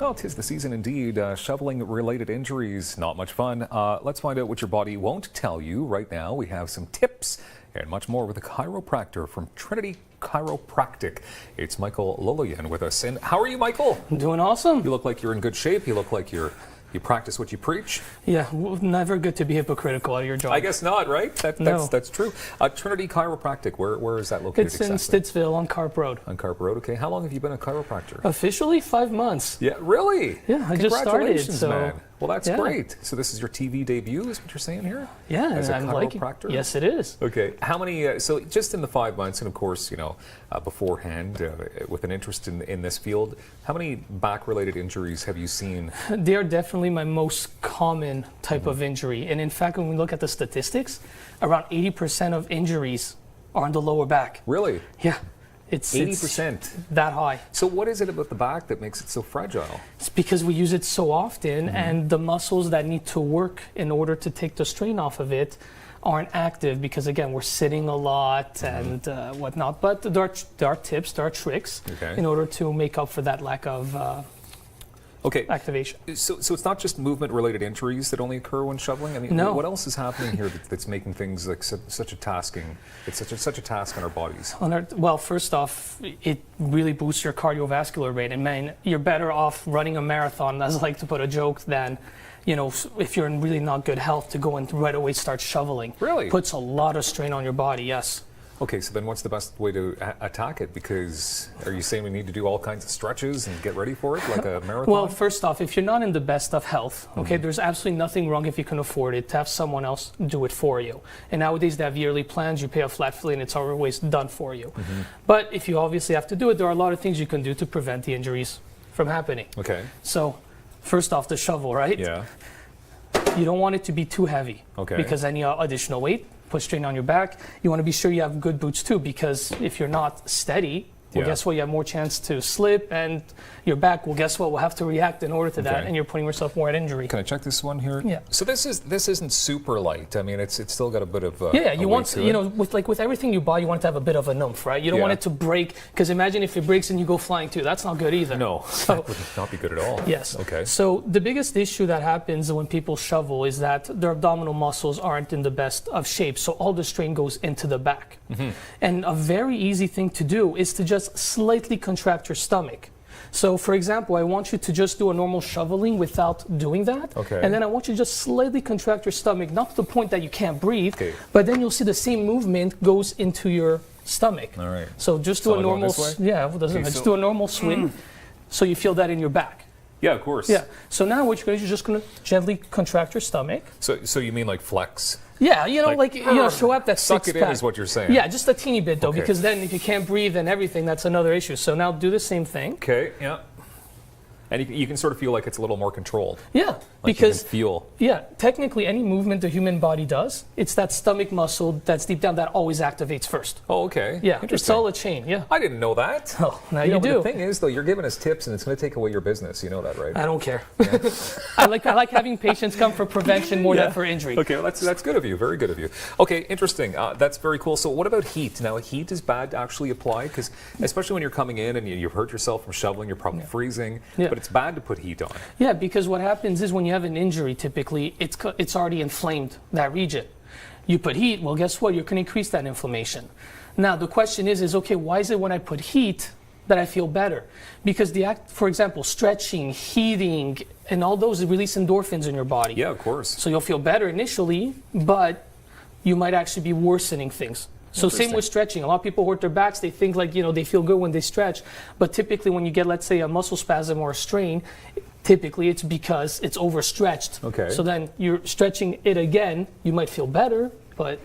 Well, 'tis the season indeed. Shoveling-related injuries, not much fun. Let's find out what your body won't tell you right now. We have some tips and much more with a chiropractor from Trinity Chiropractic. It's Michael Loloyan with us. And how are you, Michael? I'm doing awesome. You look like you're in good shape. You look like you practice what you preach. Yeah, never good to be hypocritical at your job. I guess not, right? That's true. Trinity Chiropractic, where is that located exactly? It's in Stittsville on Carp Road. On Carp Road, okay. How long have you been a chiropractor? Officially 5 months. Yeah, really? Yeah, I just started. Congratulations, so, man. Well, that's yeah. great. So this is your TV debut, is what you're saying here? Yeah, as a I'm chiropractor? Yes, it is. Okay. How many, so just in the 5 months, and of course, beforehand, with an interest in this field, how many back-related injuries have you seen? They are definitely my most common type of injury. And in fact, when we look at the statistics, around 80% of injuries are on the lower back. Really? Yeah. It's 80%? That high. So what is it about the back that makes it so fragile? It's because we use it so often, and the muscles that need to work in order to take the strain off of it aren't active because, again, we're sitting a lot and whatnot. But there are tips, there are tricks in order to make up for that lack of activation. So it's not just movement-related injuries that only occur when shoveling? I mean, no. What else is happening here that's making things like such a task on our bodies? Well, first off, it really boosts your cardiovascular rate. And man, you're better off running a marathon, as I like to put a joke, than if you're in really not good health to go and right away start shoveling. Really? Puts a lot of strain on your body, yes. Okay, so then what's the best way to attack it? Because are you saying we need to do all kinds of stretches and get ready for it, like a marathon? Well, first off, if you're not in the best of health, there's absolutely nothing wrong if you can afford it to have someone else do it for you. And nowadays they have yearly plans, you pay a flat fee and it's always done for you. But if you obviously have to do it, there are a lot of things you can do to prevent the injuries from happening. Okay. So, first off, the shovel, right? Yeah. You don't want it to be too heavy. Okay. Because any additional weight put strain on your back. You want to be sure you have good boots too, because if you're not steady, well, guess what? You have more chance to slip, and your back, well, guess what? Will have to react in order to that, and you're putting yourself more at injury. Can I check this one here? Yeah. So this isn't super light. I mean, it's still got a bit of you want to, with everything you buy, you want it to have a bit of a oomph, right? You don't want it to break, because imagine if it breaks and you go flying too. That's not good either. No, that would not be good at all. Yes. Okay. So the biggest issue that happens when people shovel is that their abdominal muscles aren't in the best of shape, so all the strain goes into the back. And a very easy thing to do is to just slightly contract your stomach. So, for example, I want you to just do a normal shoveling without doing that. Okay. And then I want you to just slightly contract your stomach, not to the point that you can't breathe, but then you'll see the same movement goes into your stomach. All right. So just do a normal, just do a normal swing, so you feel that in your back. Yeah, of course. Yeah. So now what you're going to do is just going to gently contract your stomach. So you mean like flex? Yeah, show up that suck six-pack. it in is what you're saying. Yeah, just a teeny bit though, because then if you can't breathe and everything, that's another issue. So now do the same thing. Okay. Yeah. And you can sort of feel like it's a little more controlled. Yeah, like because you can feel. Yeah, technically any movement the human body does, it's that stomach muscle that's deep down that always activates first. Oh, okay. Yeah, it's all a chain. Yeah. I didn't know that. Oh, now you do. But the thing is, though, you're giving us tips, and it's going to take away your business. You know that, right? I don't care. Yeah. I like having patients come for prevention more than for injury. Okay, well, that's good of you. Very good of you. Okay, interesting. That's very cool. So, what about heat? Now, heat is bad to actually apply because, especially when you're coming in and you've hurt yourself from shoveling, you're probably freezing. Yeah. But it's bad to put heat on. Yeah, because what happens is when you have an injury, typically it's already inflamed, that region. You put heat, well, guess what? You're going to increase that inflammation. Now, the question is okay, why is it when I put heat that I feel better? Because for example, stretching, heating, and all those release endorphins in your body. Yeah, of course. So you'll feel better initially, but you might actually be worsening things. So same with stretching. A lot of people hurt their backs. They think like, they feel good when they stretch. But typically when you get, let's say, a muscle spasm or a strain, typically it's because it's overstretched. Okay. So then you're stretching it again. You might feel better, but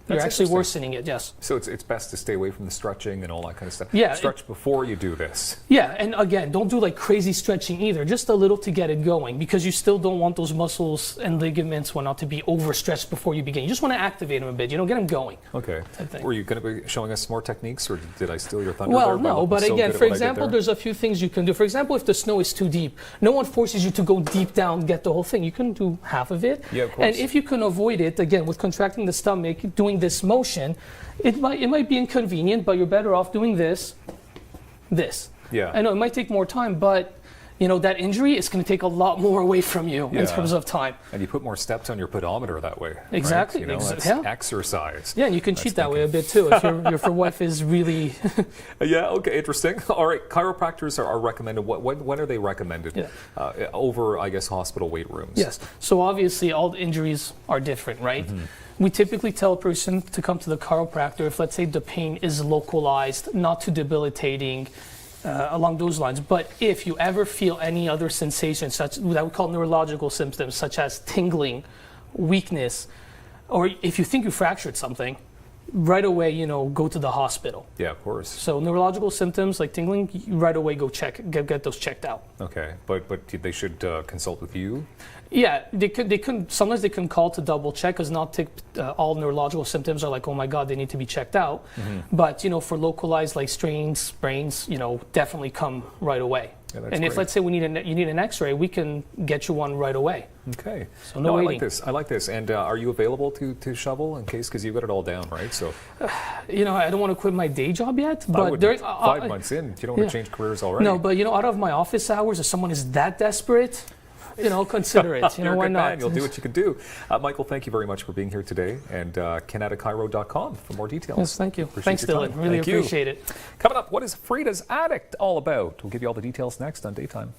you're actually worsening it, yes. So it's best to stay away from the stretching and all that kind of stuff. Yeah. Stretch before you do this. Yeah, and again, don't do like crazy stretching either. Just a little to get it going, because you still don't want those muscles and ligaments not to be overstretched before you begin. You just want to activate them a bit, get them going. Okay. Were you going to be showing us more techniques, or did I steal your thunder? Well, no, but again, for example, there's a few things you can do. For example, if the snow is too deep, no one forces you to go deep down, get the whole thing. You can do half of it. Yeah, of course. And if you can avoid it, again, with contracting the stomach, doing this motion, it might be inconvenient, but you're better off doing this. Yeah. I know it might take more time, but that injury is going to take a lot more away from you in Yeah. terms of time. And you put more steps on your pedometer that way. Exactly. Right? That's Yeah. exercise. Yeah, and you can cheat that way a bit too if your wife is really. Yeah, okay, interesting. All right, chiropractors are recommended. When are they recommended? Yeah. Over, I guess, hospital weight rooms? Yes. So obviously all injuries are different, right? We typically tell a person to come to the chiropractor if, let's say, the pain is localized, not too debilitating, along those lines. But if you ever feel any other sensations, such that we call neurological symptoms, such as tingling, weakness, or if you think you fractured something, right away, go to the hospital. Yeah, of course. So neurological symptoms like tingling, right away go get those checked out. Okay, but they should consult with you? Yeah, sometimes they can call to double check because not all neurological symptoms are like, oh my God, they need to be checked out. But, for localized like strains, sprains, definitely come right away. Yeah, that's and if, great. let's say you need an x-ray, we can get you one right away. Okay. So no waiting. I like this. And are you available to shovel in case, because you've got it all down, right? So I don't want to quit my day job yet, but 5 months in, you don't want to change careers already. No, but out of my office hours, if someone is that desperate, consider it. You're a why good not? man. You'll do what you can do. Michael, thank you very much for being here today. And canadachiro.com for more details. Yes, thank you. Appreciate Thanks, your Dylan. time. Really Thank you. appreciate it. Coming up, what is Frida's Addict all about? We'll give you all the details next on Daytime.